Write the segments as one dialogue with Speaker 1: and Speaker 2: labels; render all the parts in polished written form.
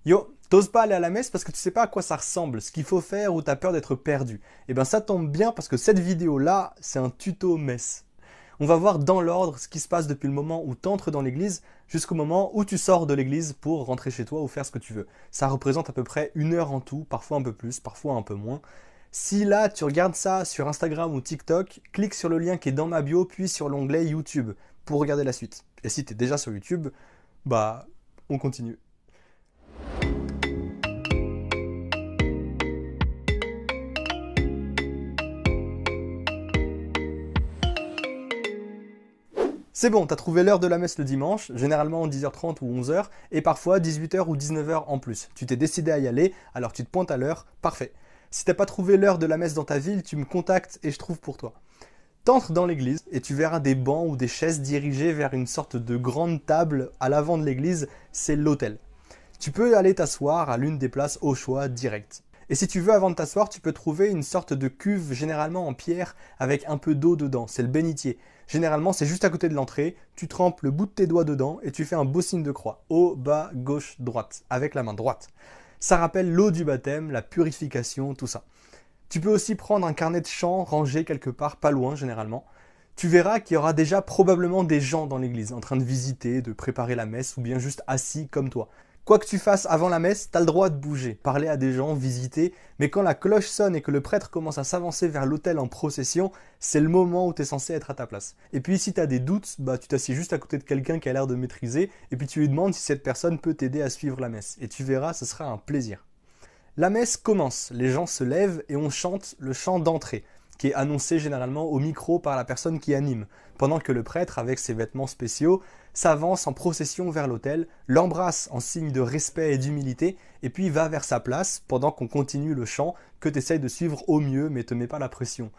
Speaker 1: Yo, t'oses pas aller à la messe parce que tu sais pas à quoi ça ressemble, ce qu'il faut faire ou t'as peur d'être perdu. Et ben ça tombe bien parce que cette vidéo-là, c'est un tuto messe. On va voir dans l'ordre ce qui se passe depuis le moment où t'entres dans l'église jusqu'au moment où tu sors de l'église pour rentrer chez toi ou faire ce que tu veux. Ça représente à peu près 1 heure en tout, parfois un peu plus, parfois un peu moins. Si là tu regardes ça sur Instagram ou TikTok, clique sur le lien qui est dans ma bio puis sur l'onglet YouTube pour regarder la suite. Et si t'es déjà sur YouTube, bah on continue. C'est bon, t'as trouvé l'heure de la messe le dimanche, généralement 10h30 ou 11h, et parfois 18h ou 19h en plus. Tu t'es décidé à y aller, alors tu te pointes à l'heure, parfait. Si t'as pas trouvé l'heure de la messe dans ta ville, tu me contactes et je trouve pour toi. T'entres dans l'église et tu verras des bancs ou des chaises dirigées vers une sorte de grande table à l'avant de l'église, c'est l'autel. Tu peux aller t'asseoir à l'une des places au choix direct. Et si tu veux, avant de t'asseoir, tu peux trouver une sorte de cuve, généralement en pierre, avec un peu d'eau dedans. C'est le bénitier. Généralement, c'est juste à côté de l'entrée. Tu trempes le bout de tes doigts dedans et tu fais un beau signe de croix. Haut, bas, gauche, droite. Avec la main droite. Ça rappelle l'eau du baptême, la purification, tout ça. Tu peux aussi prendre un carnet de chant rangé quelque part, pas loin généralement. Tu verras qu'il y aura déjà probablement des gens dans l'église en train de visiter, de préparer la messe ou bien juste assis comme toi. Quoi que tu fasses avant la messe, tu as le droit de bouger, parler à des gens, visiter, mais quand la cloche sonne et que le prêtre commence à s'avancer vers l'autel en procession, c'est le moment où tu es censé être à ta place. Et puis si tu as des doutes, tu t'assieds juste à côté de quelqu'un qui a l'air de maîtriser, et puis tu lui demandes si cette personne peut t'aider à suivre la messe. Et tu verras, ce sera un plaisir. La messe commence, les gens se lèvent et on chante le chant d'entrée, qui est annoncé généralement au micro par la personne qui anime, pendant que le prêtre, avec ses vêtements spéciaux, s'avance en procession vers l'autel, l'embrasse en signe de respect et d'humilité, et puis va vers sa place pendant qu'on continue le chant que tu essayes de suivre au mieux, mais te mets pas la pression.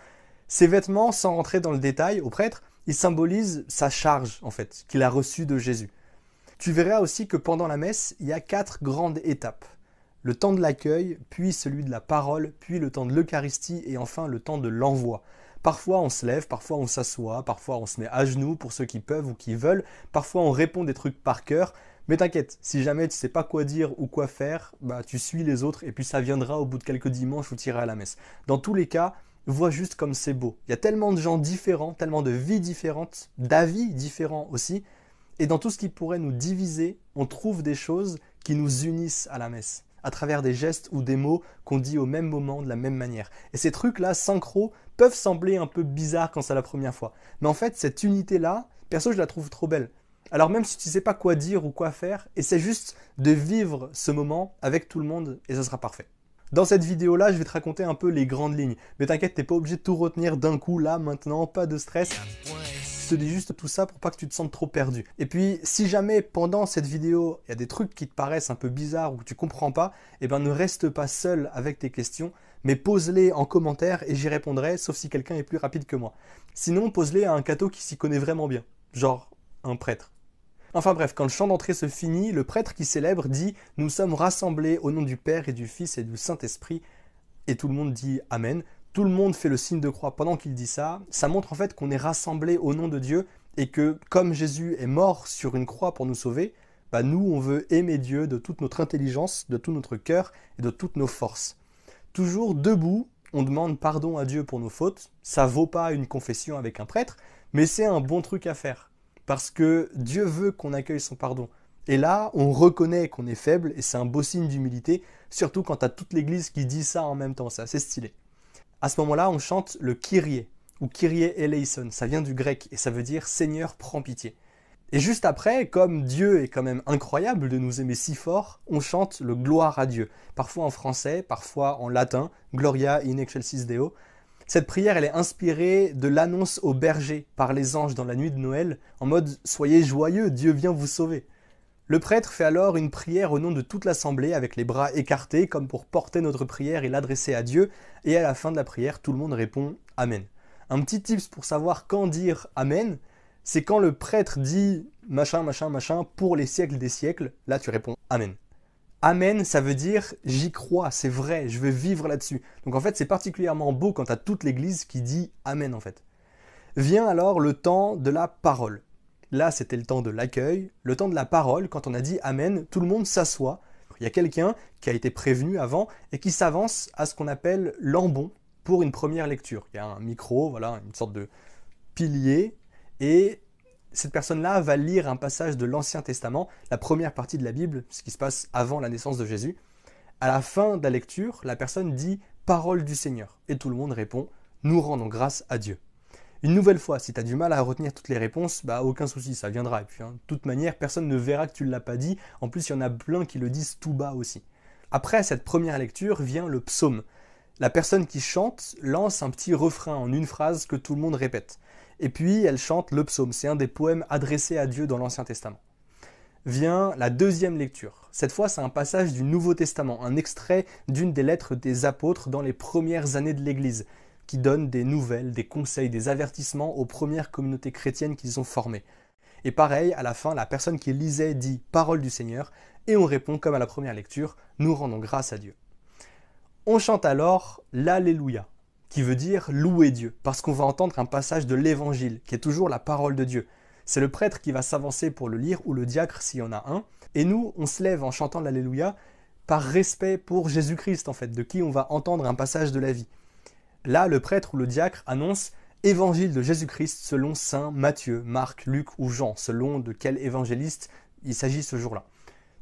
Speaker 1: Ces vêtements, sans rentrer dans le détail au prêtre, ils symbolisent sa charge, en fait, qu'il a reçue de Jésus. Tu verras aussi que pendant la messe, il y a 4 grandes étapes. Le temps de l'accueil, puis celui de la parole, puis le temps de l'Eucharistie et enfin le temps de l'envoi. Parfois on se lève, parfois on s'assoit, parfois on se met à genoux pour ceux qui peuvent ou qui veulent, parfois on répond des trucs par cœur, mais t'inquiète, si jamais tu sais pas quoi dire ou quoi faire, tu suis les autres et puis ça viendra au bout de quelques dimanches où tu iras à la messe. Dans tous les cas, vois juste comme c'est beau. Il y a tellement de gens différents, tellement de vies différentes, d'avis différents aussi, et dans tout ce qui pourrait nous diviser, on trouve des choses qui nous unissent à la messe, à travers des gestes ou des mots qu'on dit au même moment de la même manière. Et ces trucs-là, synchro, peuvent sembler un peu bizarres quand c'est la première fois. Mais en fait, cette unité-là, perso, je la trouve trop belle. Alors même si tu ne sais pas quoi dire ou quoi faire, essaie juste de vivre ce moment avec tout le monde et ça sera parfait. Dans cette vidéo-là, je vais te raconter un peu les grandes lignes. Mais t'inquiète, t'es pas obligé de tout retenir d'un coup, là, maintenant, pas de stress. Je te dis juste tout ça pour pas que tu te sentes trop perdu. Et puis, si jamais pendant cette vidéo, il y a des trucs qui te paraissent un peu bizarres ou que tu comprends pas, ne reste pas seul avec tes questions, mais pose-les en commentaire et j'y répondrai, sauf si quelqu'un est plus rapide que moi. Sinon, pose-les à un catho qui s'y connaît vraiment bien, genre un prêtre. Enfin bref, quand le chant d'entrée se finit, le prêtre qui célèbre dit « Nous sommes rassemblés au nom du Père et du Fils et du Saint-Esprit » et tout le monde dit « Amen ». Tout le monde fait le signe de croix pendant qu'il dit ça. Ça montre en fait qu'on est rassemblés au nom de Dieu et que comme Jésus est mort sur une croix pour nous sauver, nous on veut aimer Dieu de toute notre intelligence, de tout notre cœur et de toutes nos forces. Toujours debout, on demande pardon à Dieu pour nos fautes. Ça vaut pas une confession avec un prêtre, mais c'est un bon truc à faire. Parce que Dieu veut qu'on accueille son pardon. Et là, on reconnaît qu'on est faible et c'est un beau signe d'humilité, surtout quand tu as toute l'église qui dit ça en même temps, c'est assez stylé. À ce moment-là, on chante le Kyrie, ou Kyrie eleison, ça vient du grec et ça veut dire Seigneur, prends pitié. Et juste après, comme Dieu est quand même incroyable de nous aimer si fort, on chante le gloire à Dieu, parfois en français, parfois en latin, Gloria in excelsis Deo. Cette prière, elle est inspirée de l'annonce aux bergers par les anges dans la nuit de Noël, en mode « Soyez joyeux, Dieu vient vous sauver ». Le prêtre fait alors une prière au nom de toute l'assemblée avec les bras écartés comme pour porter notre prière et l'adresser à Dieu et à la fin de la prière tout le monde répond Amen. Un petit tips pour savoir quand dire Amen, c'est quand le prêtre dit machin machin machin pour les siècles des siècles, là tu réponds Amen. Amen, ça veut dire j'y crois, c'est vrai, je veux vivre là-dessus. Donc en fait c'est particulièrement beau quand tu as toute l'église qui dit Amen en fait. Vient alors le temps de la parole. Là, c'était le temps de l'accueil, le temps de la parole. Quand on a dit Amen, tout le monde s'assoit Il y a quelqu'un qui a été prévenu avant et qui s'avance à ce qu'on appelle l'ambon pour une première lecture. Il y a un micro, voilà, une sorte de pilier, et cette personne-là va lire un passage de l'Ancien Testament, la première partie de la Bible, ce qui se passe avant la naissance de Jésus. À la fin de la lecture, la personne dit « Parole du Seigneur » et tout le monde répond « Nous rendons grâce à Dieu ». Une nouvelle fois, si tu as du mal à retenir toutes les réponses, aucun souci, ça viendra. Et puis, de toute manière, personne ne verra que tu ne l'as pas dit. En plus, il y en a plein qui le disent tout bas aussi. Après cette première lecture vient le psaume. La personne qui chante lance un petit refrain en une phrase que tout le monde répète. Et puis, elle chante le psaume. C'est un des poèmes adressés à Dieu dans l'Ancien Testament. Vient la deuxième lecture. Cette fois, c'est un passage du Nouveau Testament, un extrait d'une des lettres des apôtres dans les premières années de l'Église, qui donne des nouvelles, des conseils, des avertissements aux premières communautés chrétiennes qu'ils ont formées. Et pareil, à la fin, la personne qui lisait dit « Parole du Seigneur » et on répond comme à la première lecture « Nous rendons grâce à Dieu ». On chante alors l'Alléluia, qui veut dire « louer Dieu », parce qu'on va entendre un passage de l'Évangile, qui est toujours la parole de Dieu. C'est le prêtre qui va s'avancer pour le lire, ou le diacre s'il y en a un, et nous, on se lève en chantant l'Alléluia par respect pour Jésus-Christ, en fait, de qui on va entendre un passage de la vie. Là, le prêtre ou le diacre annonce « Évangile de Jésus-Christ selon saint Matthieu, Marc, Luc ou Jean », selon de quel évangéliste il s'agit ce jour-là.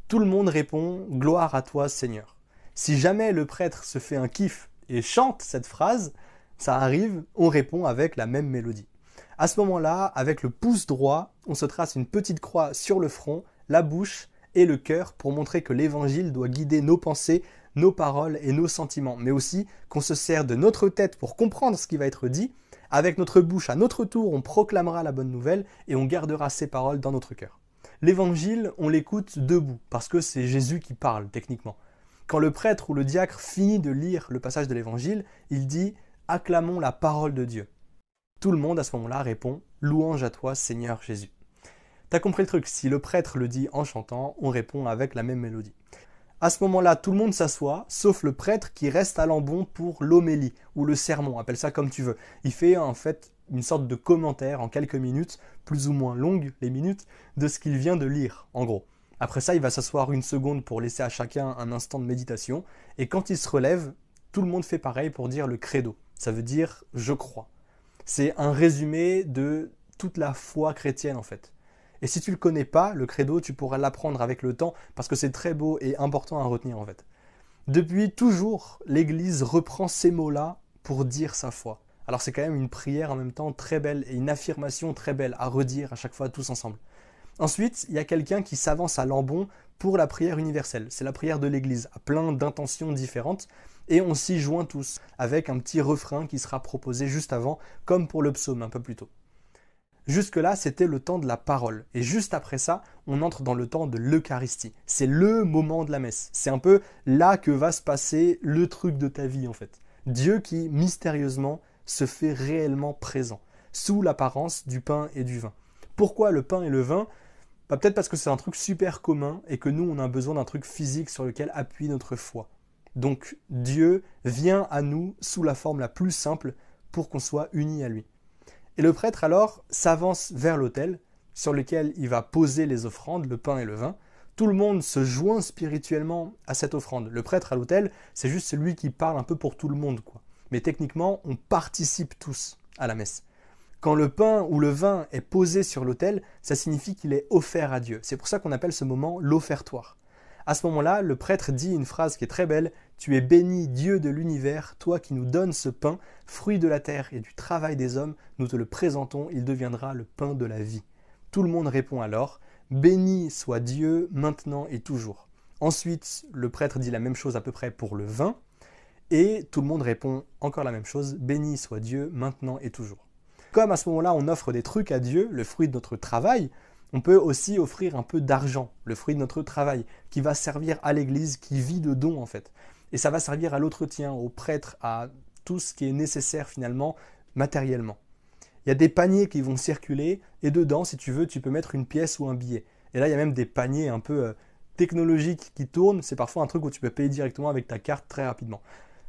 Speaker 1: Tout le monde répond « Gloire à toi, Seigneur ». Si jamais le prêtre se fait un kiff et chante cette phrase, ça arrive, on répond avec la même mélodie. À ce moment-là, avec le pouce droit, on se trace une petite croix sur le front, la bouche et le cœur pour montrer que l'évangile doit guider nos pensées, nos paroles et nos sentiments, mais aussi qu'on se sert de notre tête pour comprendre ce qui va être dit. Avec notre bouche, à notre tour, on proclamera la bonne nouvelle et on gardera ces paroles dans notre cœur. L'évangile, on l'écoute debout, parce que c'est Jésus qui parle, techniquement. Quand le prêtre ou le diacre finit de lire le passage de l'évangile, il dit « Acclamons la parole de Dieu ». Tout le monde, à ce moment-là, répond « Louange à toi, Seigneur Jésus ». T'as compris le truc, si le prêtre le dit en chantant, on répond avec la même mélodie. À ce moment-là, tout le monde s'assoit, sauf le prêtre qui reste à l'ambon pour l'homélie, ou le sermon, appelle ça comme tu veux. Il fait en fait une sorte de commentaire en quelques minutes, plus ou moins longues les minutes, de ce qu'il vient de lire, en gros. Après ça, il va s'asseoir une seconde pour laisser à chacun un instant de méditation, et quand il se relève, tout le monde fait pareil pour dire le credo. Ça veut dire « je crois ». C'est un résumé de toute la foi chrétienne en fait. Et si tu ne le connais pas, le credo, tu pourras l'apprendre avec le temps parce que c'est très beau et important à retenir en fait. Depuis toujours, l'Église reprend ces mots-là pour dire sa foi. Alors c'est quand même une prière en même temps très belle et une affirmation très belle à redire à chaque fois tous ensemble. Ensuite, il y a quelqu'un qui s'avance à l'ambon pour la prière universelle. C'est la prière de l'Église, à plein d'intentions différentes. Et on s'y joint tous, avec un petit refrain qui sera proposé juste avant, comme pour le psaume un peu plus tôt. Jusque-là, c'était le temps de la parole. Et juste après ça, on entre dans le temps de l'Eucharistie. C'est le moment de la messe. C'est un peu là que va se passer le truc de ta vie en fait. Dieu qui, mystérieusement, se fait réellement présent, sous l'apparence du pain et du vin. Pourquoi le pain et le vin ? Peut-être parce que c'est un truc super commun et que nous, on a besoin d'un truc physique sur lequel appuyer notre foi. Donc Dieu vient à nous sous la forme la plus simple pour qu'on soit unis à lui. Et le prêtre alors s'avance vers l'autel sur lequel il va poser les offrandes, le pain et le vin. Tout le monde se joint spirituellement à cette offrande. Le prêtre à l'autel, c'est juste celui qui parle un peu pour tout le monde, quoi. Mais techniquement, on participe tous à la messe. Quand le pain ou le vin est posé sur l'autel, ça signifie qu'il est offert à Dieu. C'est pour ça qu'on appelle ce moment l'offertoire. À ce moment-là, le prêtre dit une phrase qui est très belle « Tu es béni, Dieu de l'univers, toi qui nous donnes ce pain, fruit de la terre et du travail des hommes, nous te le présentons, il deviendra le pain de la vie. » Tout le monde répond alors « Béni soit Dieu, maintenant et toujours. » Ensuite, le prêtre dit la même chose à peu près pour le vin, et tout le monde répond encore la même chose « Béni soit Dieu, maintenant et toujours. » Comme à ce moment-là, on offre des trucs à Dieu, le fruit de notre travail, on peut aussi offrir un peu d'argent, le fruit de notre travail, qui va servir à l'Église, qui vit de dons en fait. Et ça va servir à l'entretien, aux prêtres, à tout ce qui est nécessaire finalement, matériellement. Il y a des paniers qui vont circuler, et dedans, si tu veux, tu peux mettre une pièce ou un billet. Et là, il y a même des paniers un peu technologiques qui tournent, c'est parfois un truc où tu peux payer directement avec ta carte très rapidement.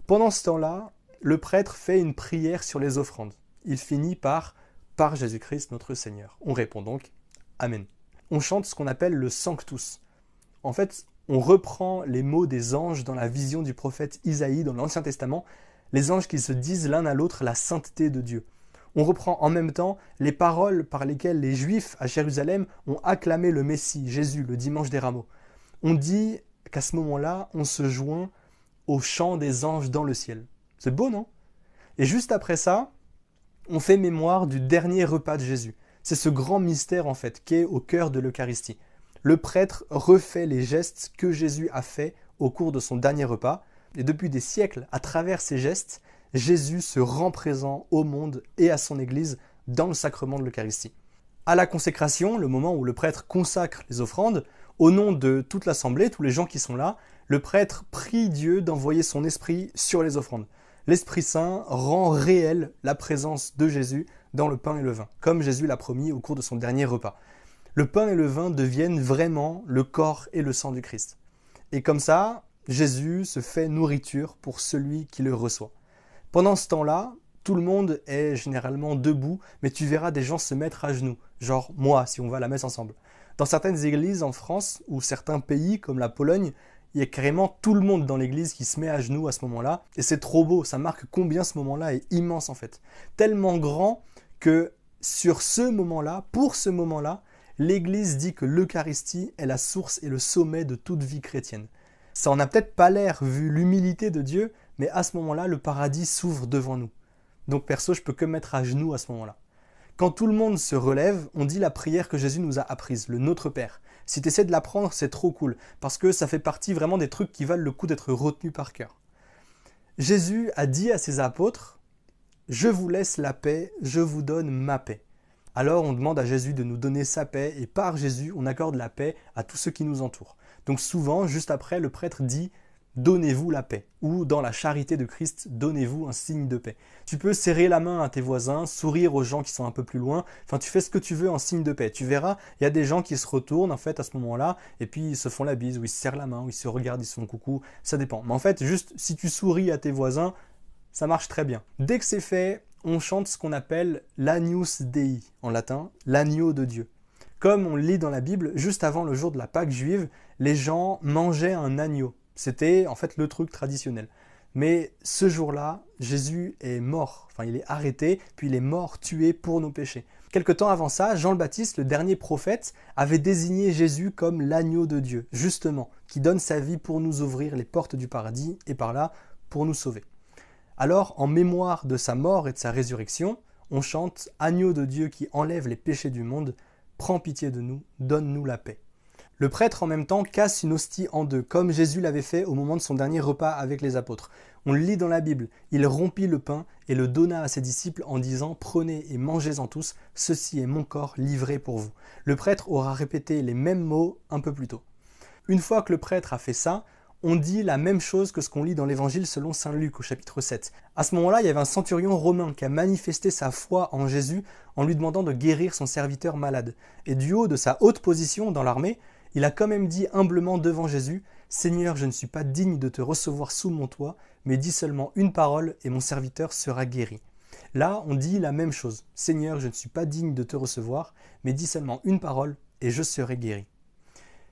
Speaker 1: Pendant ce temps-là, le prêtre fait une prière sur les offrandes. Il finit par « Par Jésus-Christ notre Seigneur ». On répond donc Amen. On chante ce qu'on appelle le Sanctus. En fait, On reprend les mots des anges dans la vision du prophète Isaïe dans l'Ancien Testament, les anges qui se disent l'un à l'autre la sainteté de Dieu. On reprend en même temps les paroles par lesquelles les Juifs à Jérusalem ont acclamé le Messie, Jésus, le dimanche des Rameaux. On dit qu'à ce moment-là, on se joint au chant des anges dans le ciel. C'est beau, non? Et juste après ça, on fait mémoire du dernier repas de Jésus. C'est ce grand mystère en fait qui est au cœur de l'Eucharistie. Le prêtre refait les gestes que Jésus a faits au cours de son dernier repas. Et depuis des siècles, à travers ces gestes, Jésus se rend présent au monde et à son Église dans le sacrement de l'Eucharistie. À la consécration, le moment où le prêtre consacre les offrandes, au nom de toute l'assemblée, tous les gens qui sont là, le prêtre prie Dieu d'envoyer son esprit sur les offrandes. L'Esprit Saint rend réelle la présence de Jésus dans le pain et le vin, comme Jésus l'a promis au cours de son dernier repas. Le pain et le vin deviennent vraiment le corps et le sang du Christ. Et comme ça, Jésus se fait nourriture pour celui qui le reçoit. Pendant ce temps-là, tout le monde est généralement debout, mais tu verras des gens se mettre à genoux, genre moi, si on va à la messe ensemble. Dans certaines églises en France, ou certains pays comme la Pologne, il y a carrément tout le monde dans l'église qui se met à genoux à ce moment-là, et c'est trop beau, ça marque combien ce moment-là est immense en fait. Tellement grand que sur ce moment-là, pour ce moment-là, l'église dit que l'Eucharistie est la source et le sommet de toute vie chrétienne. Ça en a peut-être pas l'air vu l'humilité de Dieu, mais à ce moment-là, le paradis s'ouvre devant nous. Donc perso, je peux que me mettre à genoux à ce moment-là. Quand tout le monde se relève, on dit la prière que Jésus nous a apprise, le Notre Père. Si tu essaies de l'apprendre, c'est trop cool, parce que ça fait partie vraiment des trucs qui valent le coup d'être retenus par cœur. Jésus a dit à ses apôtres, « Je vous laisse la paix, je vous donne ma paix ». Alors on demande à Jésus de nous donner sa paix, et par Jésus, on accorde la paix à tous ceux qui nous entourent. Donc souvent, juste après, le prêtre dit « Donnez-vous la paix » ou dans la charité de Christ, « Donnez-vous un signe de paix ». Tu peux serrer la main à tes voisins, sourire aux gens qui sont un peu plus loin, enfin tu fais ce que tu veux en signe de paix. Tu verras, il y a des gens qui se retournent en fait à ce moment-là, et puis ils se font la bise, ou ils se serrent la main, ou ils se regardent, ils se font coucou, ça dépend. Mais en fait, juste si tu souris à tes voisins, ça marche très bien. Dès que c'est fait, on chante ce qu'on appelle l'Agnus Dei, en latin, l'agneau de Dieu. Comme on le lit dans la Bible, juste avant le jour de la Pâque juive, les gens mangeaient un agneau. C'était en fait le truc traditionnel. Mais ce jour-là, Jésus est mort. Enfin, il est arrêté, puis il est mort, tué pour nos péchés. Quelque temps avant ça, Jean le Baptiste, le dernier prophète, avait désigné Jésus comme l'agneau de Dieu, justement, qui donne sa vie pour nous ouvrir les portes du paradis et par là, pour nous sauver. Alors, en mémoire de sa mort et de sa résurrection, on chante « Agneau de Dieu qui enlève les péchés du monde, prends pitié de nous, donne-nous la paix ». Le prêtre, en même temps, casse une hostie en deux, comme Jésus l'avait fait au moment de son dernier repas avec les apôtres. On le lit dans la Bible, il rompit le pain et le donna à ses disciples en disant « Prenez et mangez-en tous, ceci est mon corps livré pour vous ». Le prêtre aura répété les mêmes mots un peu plus tôt. Une fois que le prêtre a fait ça, on dit la même chose que ce qu'on lit dans l'évangile selon saint Luc au chapitre 7. À ce moment-là, il y avait un centurion romain qui a manifesté sa foi en Jésus en lui demandant de guérir son serviteur malade. Et du haut de sa haute position dans l'armée, il a quand même dit humblement devant Jésus « Seigneur, je ne suis pas digne de te recevoir sous mon toit, mais dis seulement une parole et mon serviteur sera guéri. » Là, on dit la même chose. « Seigneur, je ne suis pas digne de te recevoir, mais dis seulement une parole et je serai guéri. »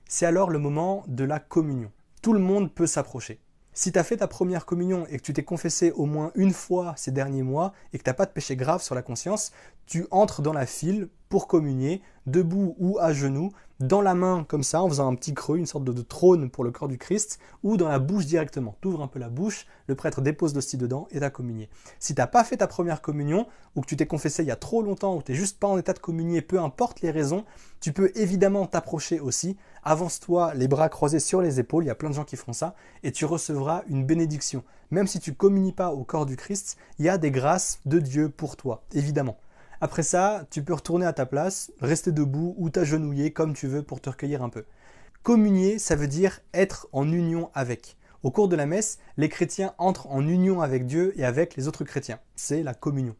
Speaker 1: C'est alors le moment de la communion. Tout le monde peut s'approcher. Si tu as fait ta première communion et que tu t'es confessé au moins une fois ces derniers mois et que tu n'as pas de péché grave sur la conscience, tu entres dans la file pour communier, debout ou à genoux, dans la main comme ça, en faisant un petit creux, une sorte de trône pour le corps du Christ, ou dans la bouche directement. Tu ouvres un peu la bouche, le prêtre dépose l'hostie dedans et tu as communié. Si tu n'as pas fait ta première communion, ou que tu t'es confessé il y a trop longtemps, ou tu n'es juste pas en état de communier, peu importe les raisons, tu peux évidemment t'approcher aussi. Avance-toi les bras croisés sur les épaules, il y a plein de gens qui font ça, et tu recevras une bénédiction. Même si tu ne communies pas au corps du Christ, il y a des grâces de Dieu pour toi, évidemment. Après ça, tu peux retourner à ta place, rester debout ou t'agenouiller comme tu veux pour te recueillir un peu. Communier, ça veut dire être en union avec. Au cours de la messe, les chrétiens entrent en union avec Dieu et avec les autres chrétiens. C'est la communion.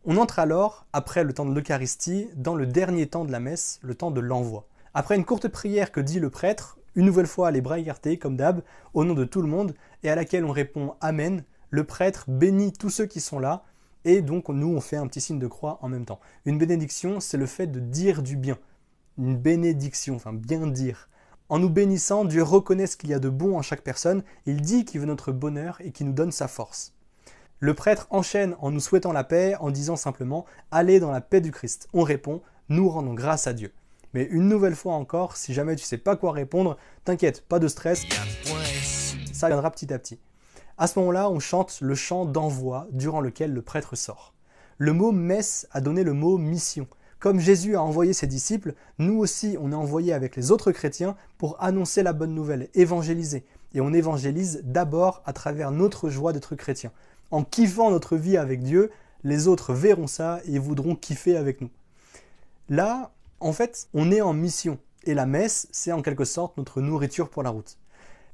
Speaker 1: On entre alors, après le temps de l'Eucharistie, dans le dernier temps de la messe, le temps de l'envoi. Après une courte prière que dit le prêtre, une nouvelle fois les bras écartés, comme d'hab, au nom de tout le monde, et à laquelle on répond « Amen », le prêtre bénit tous ceux qui sont là, et donc nous on fait un petit signe de croix en même temps. Une bénédiction, c'est le fait de dire du bien. Une bénédiction, enfin bien dire. En nous bénissant, Dieu reconnaît ce qu'il y a de bon en chaque personne, il dit qu'il veut notre bonheur et qu'il nous donne sa force. Le prêtre enchaîne en nous souhaitant la paix, en disant simplement « Allez dans la paix du Christ ». On répond « Nous rendons grâce à Dieu ». Mais une nouvelle fois encore, si jamais tu ne sais pas quoi répondre, t'inquiète, pas de stress, ça viendra petit à petit. À ce moment-là, on chante le chant d'envoi durant lequel le prêtre sort. Le mot « messe » a donné le mot « mission ». Comme Jésus a envoyé ses disciples, nous aussi on est envoyés avec les autres chrétiens pour annoncer la bonne nouvelle, évangéliser. Et on évangélise d'abord à travers notre joie d'être chrétien. En kiffant notre vie avec Dieu, les autres verront ça et voudront kiffer avec nous. Là, en fait, on est en mission. Et la messe, c'est en quelque sorte notre nourriture pour la route.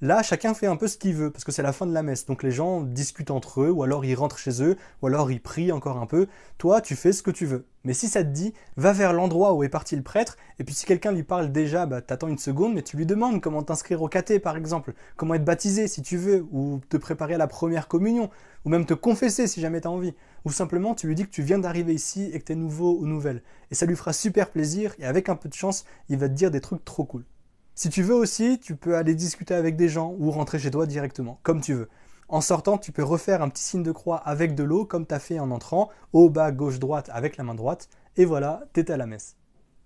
Speaker 1: Là, chacun fait un peu ce qu'il veut, parce que c'est la fin de la messe. Donc les gens discutent entre eux, ou alors ils rentrent chez eux, ou alors ils prient encore un peu. Toi, tu fais ce que tu veux. Mais si ça te dit, va vers l'endroit où est parti le prêtre, et puis si quelqu'un lui parle déjà, t'attends une seconde, mais tu lui demandes comment t'inscrire au caté, par exemple, comment être baptisé si tu veux, ou te préparer à la première communion, ou même te confesser si jamais tu as envie. Ou simplement, tu lui dis que tu viens d'arriver ici et que tu es nouveau ou nouvelle. Et ça lui fera super plaisir, et avec un peu de chance, il va te dire des trucs trop cool. Si tu veux aussi, tu peux aller discuter avec des gens ou rentrer chez toi directement, comme tu veux. En sortant, tu peux refaire un petit signe de croix avec de l'eau, comme tu as fait en entrant, haut, bas, gauche, droite, avec la main droite, et voilà, t'es à la messe.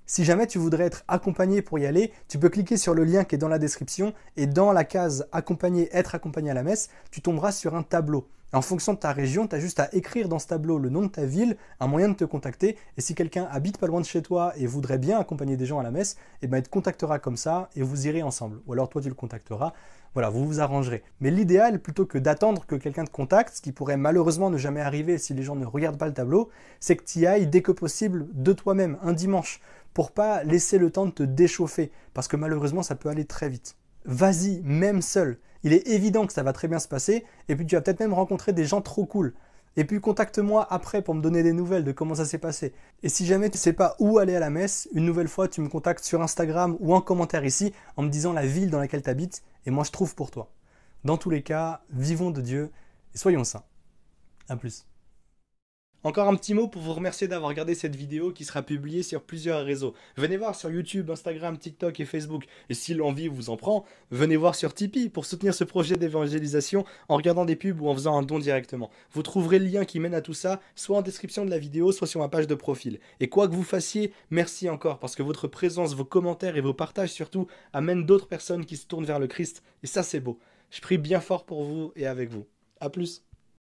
Speaker 1: Si jamais tu voudrais être accompagné pour y aller, tu peux cliquer sur le lien qui est dans la description, et dans la case « Accompagner, être accompagné à la messe », tu tomberas sur un tableau. En fonction de ta région, tu as juste à écrire dans ce tableau le nom de ta ville, un moyen de te contacter, et si quelqu'un habite pas loin de chez toi et voudrait bien accompagner des gens à la messe, eh ben il te contactera comme ça et vous irez ensemble. Ou alors toi tu le contacteras, voilà, vous vous arrangerez. Mais l'idéal, plutôt que d'attendre que quelqu'un te contacte, ce qui pourrait malheureusement ne jamais arriver si les gens ne regardent pas le tableau, c'est que tu y ailles dès que possible de toi-même, un dimanche, pour pas laisser le temps de te déchauffer, parce que malheureusement ça peut aller très vite. Vas-y, même seul. Il est évident que ça va très bien se passer, et puis tu vas peut-être même rencontrer des gens trop cool. Et puis contacte-moi après pour me donner des nouvelles de comment ça s'est passé. Et si jamais tu ne sais pas où aller à la messe, une nouvelle fois tu me contactes sur Instagram ou en commentaire ici en me disant la ville dans laquelle tu habites, et moi je trouve pour toi. Dans tous les cas, vivons de Dieu et soyons saints. A plus. Encore un petit mot pour vous remercier d'avoir regardé cette vidéo qui sera publiée sur plusieurs réseaux. Venez voir sur YouTube, Instagram, TikTok et Facebook. Et si l'envie vous en prend, venez voir sur Tipeee pour soutenir ce projet d'évangélisation en regardant des pubs ou en faisant un don directement. Vous trouverez le lien qui mène à tout ça, soit en description de la vidéo, soit sur ma page de profil. Et quoi que vous fassiez, merci encore, parce que votre présence, vos commentaires et vos partages surtout amènent d'autres personnes qui se tournent vers le Christ. Et ça c'est beau. Je prie bien fort pour vous et avec vous. A plus.